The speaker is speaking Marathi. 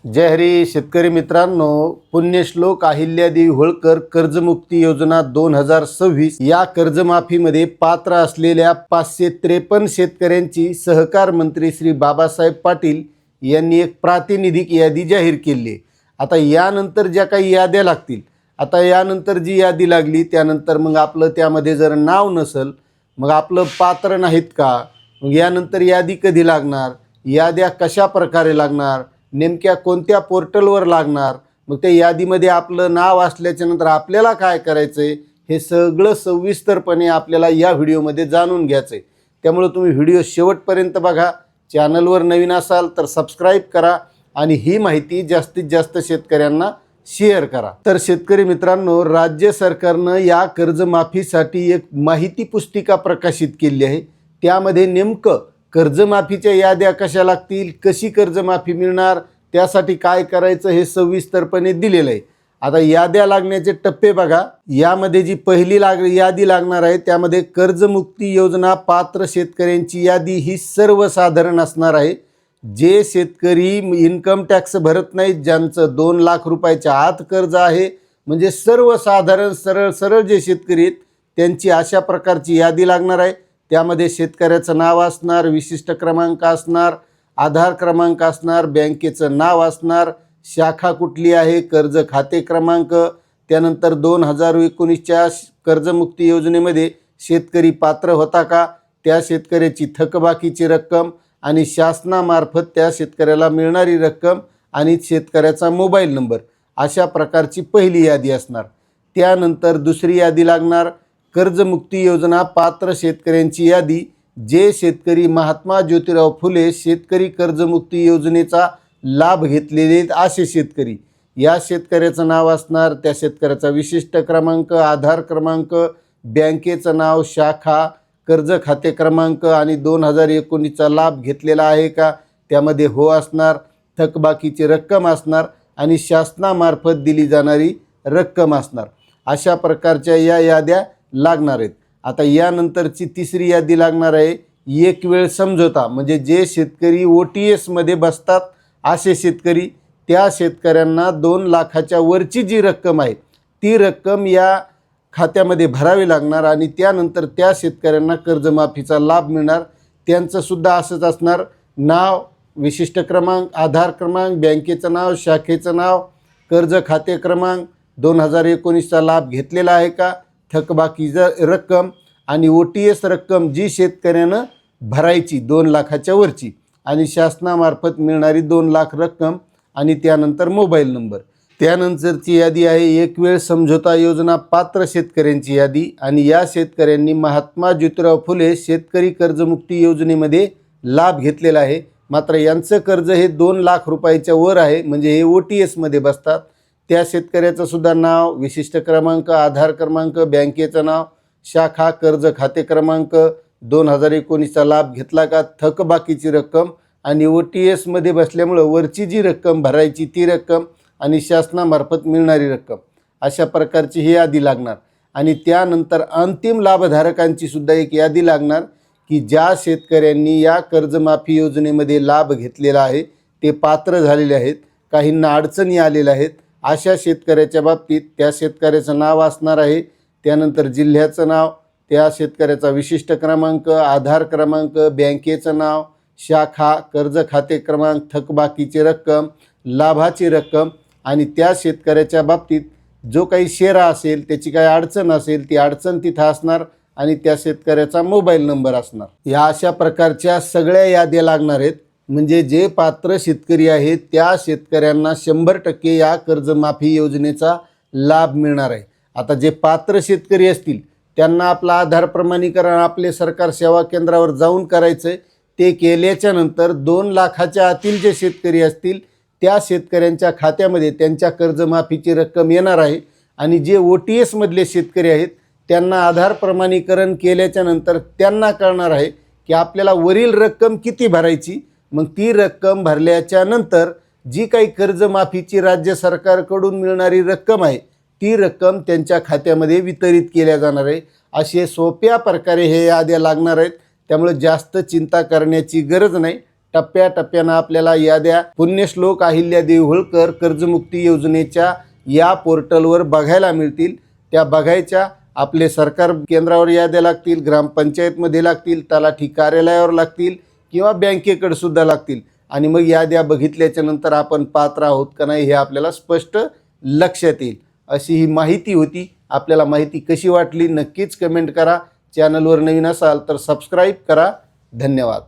जय हरी शेतकरी मित्रांनो, पुण्यश्लोक अहिल्यादेवी होळकर कर्जमुक्ती योजना 2026 या कर्जमाफीमध्ये पात्र असलेल्या 553 शेतकऱ्यांची सहकार मंत्री श्री बाबासाहेब पाटील यांनी एक प्रातिनिधिक यादी जाहीर केली आहे। आता यानंतर ज्या काही याद्या लागतील, आता यानंतर जी यादी लागली त्यानंतर मग आपलं त्यामध्ये जर नाव नसेल मग आपलं पात्र नाहीत का, मग यानंतर यादी कधी लागणार, याद्या कशा प्रकारे लागणार, नेमक्या कोणत्या पोर्टलवर लागणार, मग त्या यादीमध्ये आपलं नाव असल्याच्या नंतर आपल्याला काय करायचं आहे हे सगळं सविस्तरपणे आपल्याला या व्हिडिओमध्ये जाणून घ्यायचं आहे। त्यामुळे तुम्ही व्हिडिओ शेवटपर्यंत बघा। चॅनलवर नवीन असाल तर सबस्क्राईब करा आणि ही माहिती जास्तीत जास्त शेतकऱ्यांना शेअर करा। तर शेतकरी मित्रांनो, राज्य सरकारनं या कर्जमाफीसाठी एक माहिती पुस्तिका प्रकाशित केली आहे। त्यामध्ये नेमकं कर्जमाफीच्या याद्या कशा लागतील, कशी कर्जमाफी मिळणार, त्यासाठी काय करायचं हे सविस्तरपणे दिलेलं आहे। आता याद्या लागण्याचे टप्पे बघा। यामध्ये जी पहिली यादी लागणार आहे त्यामध्ये कर्जमुक्ती योजना पात्र शेतकऱ्यांची यादी ही सर्वसाधारण असणार आहे। जे शेतकरी इन्कम टॅक्स भरत नाहीत, ज्यांचं 2 लाख रुपयाच्या आत कर्ज आहे, म्हणजे सर्वसाधारण सरळ जे शेतकरी आहेत त्यांची अशा प्रकारची यादी लागणार आहे। त्यामध्ये शेतकऱ्याचं नाव असणार, विशिष्ट क्रमांक असणार, आधार क्रमांक असणार, बँकेचं नाव असणार, शाखा कुठली आहे, कर्ज खाते क्रमांक, त्यानंतर 2019च्या कर्जमुक्ती योजनेमध्ये शेतकरी पात्र होता का, त्या शेतकऱ्याची थकबाकीची रक्कम आणि शासनामार्फत त्या शेतकऱ्याला मिळणारी रक्कम आणि शेतकऱ्याचा मोबाईल नंबर, अशा प्रकारची पहिली यादी असणार। त्यानंतर दुसरी यादी लागणार, कर्जमुक्ती योजना पात्र शेतकऱ्यांची यादी। जे शेतकरी महात्मा ज्योतिराव फुले शेतकरी कर्जमुक्ती योजनेचा लाभ घेतलेले असे शेतकरी, या शेतकऱ्याचं नाव असणार, त्या शेतकऱ्याचा विशिष्ट क्रमांक, आधार क्रमांक, बँकेचं नाव, शाखा, कर्ज खाते क्रमांक आणि 2019चा लाभ घेतलेला आहे का, त्यामध्ये हो असणार, थकबाकीची रक्कम असणार आणि शासनामार्फत दिली जाणारी रक्कम असणार। अशा प्रकारच्या या याद्या लागणार आहेत। आता यानंतरची तिसरी यादी लागणार आहे, एक वेळ समझोता, म्हणजे जे शेतकरी OTS मध्ये बसतात असे शेतकरी, त्या शेतकऱ्यांना 2 लाखाच्या वरची जी रक्कम आहे ती रक्कम या खात्यामध्ये भरावी लागणार आणि त्यानंतर त्या शेतकऱ्यांना कर्जमाफीचा लाभ मिळणार। त्यांचं सुद्धा असंच असणार, नाव, विशिष्ट क्रमांक, आधार क्रमांक, बँकेचं नाव, शाखेचं नाव, कर्ज खाते क्रमांक, 2019चा लाभ घेतलेला आहे का, थकबाकीची रक्कम आणि OTS रक्कम जी शेतकऱ्यानं भरायची 2 लाखाच्या वरची आणि शासनामार्फत मिळणारी 2 लाख रक्कम आणि त्यानंतर मोबाईल नंबर। त्यानंतरची यादी आहे एक वेळ समझोता योजना पात्र शेतकऱ्यांची यादी आणि या शेतकऱ्यांनी महात्मा ज्योतिराव फुले शेतकरी कर्जमुक्ती योजनेमध्ये लाभ घेतलेला आहे, मात्र यांचं कर्ज हे 2 लाख रुपयाच्या वर आहे, म्हणजे हे OTS मध्ये बसतात। त्या शेतकऱ्याचं सुद्धा नाव, विशिष्ट क्रमांक, आधार क्रमांक, बँकेचं नाव, शाखा, कर्ज खाते क्रमांक, 2019चा लाभ घेतला का, थकबाकीची रक्कम आणि OTS मध्ये बसल्यामुळं वरची जी रक्कम भरायची ती रक्कम आणि शासनामार्फत मिळणारी रक्कम, अशा प्रकारची ही यादी लागणार। आणि त्यानंतर अंतिम लाभधारकांची सुद्धा एक यादी लागणार की ज्या शेतकऱ्यांनी या कर्जमाफी योजनेमध्ये लाभ घेतलेला आहे, ते पात्र झालेले आहेत, काहींना अडचणी आलेल्या आहेत, अशा शेतकऱ्याच्या बाबतीत त्या शेतकऱ्याचं नाव असणार आहे, त्यानंतर जिल्ह्याचं नाव, त्या शेतकऱ्याचा विशिष्ट क्रमांक, आधार क्रमांक, बँकेचं नाव, शाखा, कर्ज खाते क्रमांक, थकबाकीची रक्कम, लाभाची रक्कम आणि त्या शेतकऱ्याच्या बाबतीत जो काही शेरा असेल, त्याची काही अडचण असेल, ती अडचण तिथं असणार आणि त्या शेतकऱ्याचा मोबाईल नंबर असणार। या अशा प्रकारच्या सगळ्या याद्या लागणार आहेत, म्हणजे जे पात्र शेतकरी आहेत त्या शेतकऱ्यांना 100% या कर्जमाफी योजनेचा लाभ मिळणार आहे। आता जे पात्र शेतकरी असतील त्यांना आपलं आधार प्रमाणीकरण आपले सरकार सेवा केंद्रावर जाऊन करायचं आहे। ते केल्याच्या नंतर 2 लाखाच्या आतील जे शेतकरी असतील त्या शेतकऱ्यांच्या खात्यामध्ये त्यांच्या कर्जमाफीची रक्कम येणार आहे आणि जे OTS मधले शेतकरी आहेत त्यांना आधार प्रमाणीकरण केल्याच्या नंतर त्यांना कळणार आहे की आपल्याला वरील रक्कम किती भरायची। मग ती रक्कम भरल्याच्या नंतर जी काही कर्जमाफीची राज्य सरकारकडून मिळणारी रक्कम आहे ती रक्कम त्यांच्या खात्यामध्ये वितरित केल्या जाणार आहे। असे सोप्या प्रकारे हे याद्या लागणार आहेत, त्यामुळे जास्त चिंता करण्याची गरज नाही। टप्प्याटप्प्यानं आपल्याला याद्या पुण्यश्लोक अहिल्यादेवी होळकर कर्जमुक्ती योजनेच्या या पोर्टलवर बघायला मिळतील. त्या बघायच्या. आपले सरकार केंद्रावर याद्या लागतील, ग्रामपंचायतमध्ये लागतील, तलाठी कार्यालयावर लागतील किंवा बँकेकडे सुद्धा लागतील. आणि मग याद्या बघितल्याच्या नंतर आपण पात्र आहोत का नाही हे आपल्याला स्पष्ट लक्षात येईल. अशी ही माहिती होती. आपल्याला माहिती कशी वाटली नक्कीच कमेंट करा. चॅनलवर नवीन असाल तर सबस्क्राईब करा. धन्यवाद.